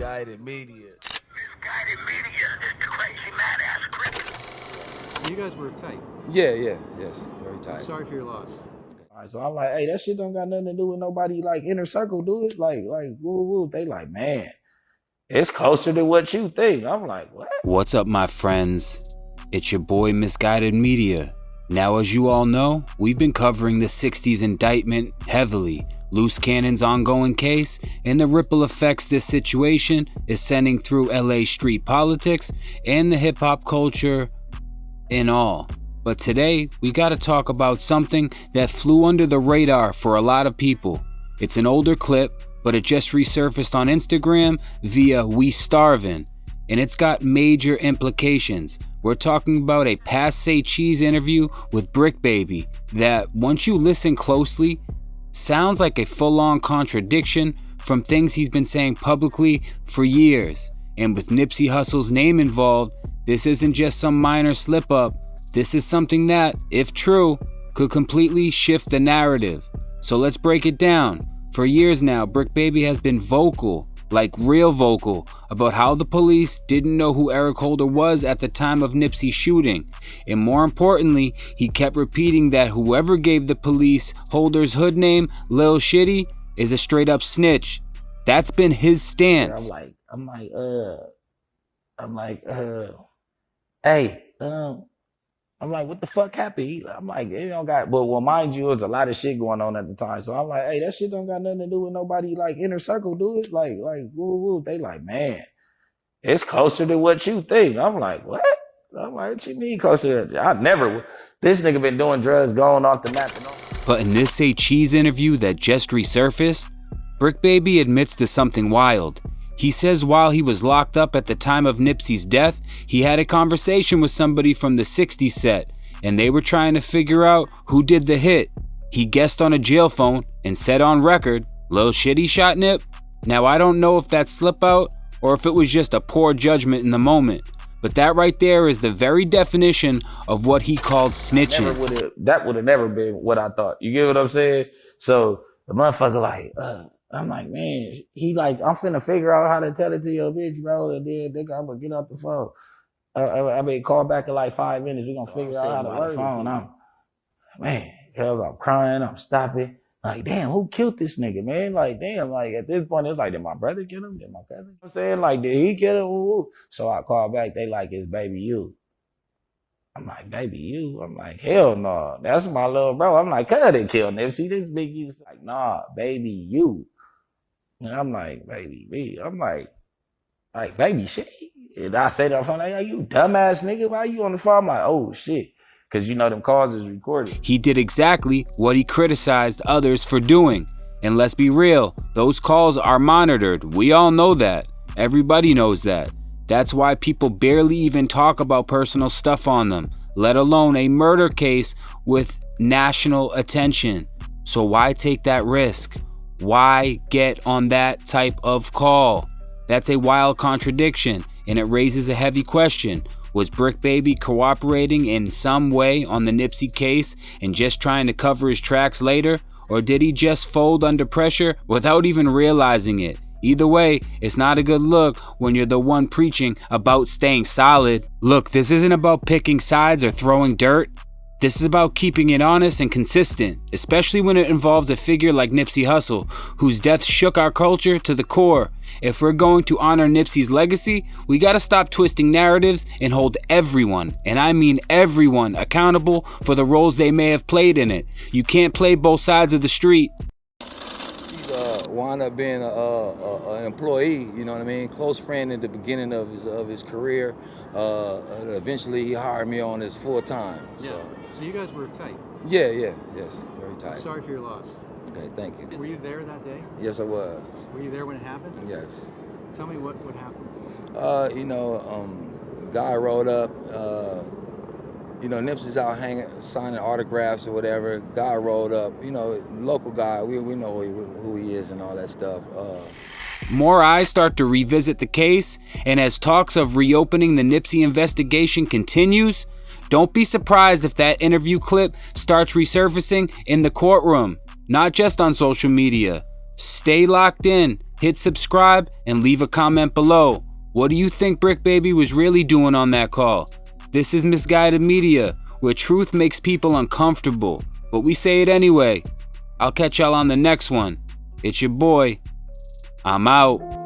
Misguided media. Misguided media is the crazy mad ass criminal. You guys were tight. Yes, very tight. I'm sorry for your loss. All right, so I'm like, hey, that shit don't got nothing to do with nobody like inner circle, do it? Like, woo woo. They like, man, it's closer to what you think. I'm like, what? What's up, my friends? It's your boy Misguided Media. Now, as you all know, we've been covering the 60s indictment heavily, Loose Cannon's ongoing case, and the ripple effects this situation is sending through LA street politics and the hip hop culture in all. But today, we gotta talk about something that flew under the radar for a lot of people. It's an older clip, but it just resurfaced on Instagram via We Starvin', and it's got major implications. We're talking about a Pass Say Cheese interview with Bricc that, once you listen closely, sounds like a full-on contradiction from things he's been saying publicly for years. And with Nipsey Hussle's name involved, this isn't just some minor slip-up. This is something that, if true, could completely shift the narrative. So let's break it down. For years now, Bricc has been vocal, like real vocal, about how the police didn't know who Eric Holder was at the time of Nipsey's shooting. And more importantly, he kept repeating that whoever gave the police Holder's hood name, Lil Shitty, is a straight up snitch. That's been his stance. I'm like, hey, I'm like, what the fuck happened? I'm like, it don't got, but well, mind you, there's a lot of shit going on at the time. So I'm like, hey, that shit don't got nothing to do with nobody like inner circle, do it? Like, woo woo. They like, man, it's closer to what you think. I'm like, what? I'm like, what you mean closer? This nigga been doing drugs, going off the map and all. But in this Say Cheese interview that just resurfaced, Bricc admits to something wild. He says while he was locked up at the time of Nipsey's death, he had a conversation with somebody from the 60s set, and they were trying to figure out who did the hit. He guessed on a jail phone and said on record, Lil Shitty shot Nip. Now I don't know if that's slip out or if it was just a poor judgment in the moment, but that right there is the very definition of what he called snitching. That would have never been what I thought. You get what I'm saying? So the motherfucker like, I'm like, man, he like, I'm finna figure out how to tell it to your bitch, bro. And then I'm gonna get off the phone. I mean, call back in like 5 minutes. We're gonna figure out how to work the phone. I'm crying, I'm stopping. Like, damn, who killed this nigga, man? Like, damn, like at this point, it's like, did my brother kill him? Did my cousin? You know what I'm saying? Like, did he kill him? Ooh. So I call back, they like, it's baby you. I'm like, baby you? I'm like, hell no. That's my little bro. I'm like, cuz they killed Nipsey. This big you. Like, nah, baby you. And I'm like, baby me. I'm like, baby shit. And I say that on the phone, like, you dumbass nigga, why you on the phone? I'm like, oh shit. Cause you know them calls is recorded. He did exactly what he criticized others for doing. And let's be real, those calls are monitored. We all know that. Everybody knows that. That's why people barely even talk about personal stuff on them, let alone a murder case with national attention. So why take that risk? Why get on that type of call? That's a wild contradiction, and it raises a heavy question. Was Bricc cooperating in some way on the Nipsey case and just trying to cover his tracks later? Or did he just fold under pressure without even realizing it? Either way, it's not a good look when you're the one preaching about staying solid. Look, this isn't about picking sides or throwing dirt. This is about keeping it honest and consistent, especially when it involves a figure like Nipsey Hussle, whose death shook our culture to the core. If we're going to honor Nipsey's legacy, we gotta stop twisting narratives and hold everyone, and I mean everyone, accountable for the roles they may have played in it. You can't play both sides of the street. Wound up being an employee, you know what I mean? Close friend at the beginning of his career. Eventually he hired me on as full time. So you guys were tight. Yes, very tight. I'm sorry for your loss. Okay, thank you. Were you there that day? Yes, I was. Were you there when it happened? Yes. Tell me what happened. Guy rolled up. Nipsey's out signing autographs or whatever. Guy rolled up. Local guy. We know who he is and all that stuff. More eyes start to revisit the case, and as talks of reopening the Nipsey investigation continues, don't be surprised if that interview clip starts resurfacing in the courtroom, not just on social media. Stay locked in, hit subscribe, and leave a comment below. What do you think Bricc Baby was really doing on that call? This is Misguided Media, where truth makes people uncomfortable, but we say it anyway. I'll catch y'all on the next one. It's your boy. I'm out.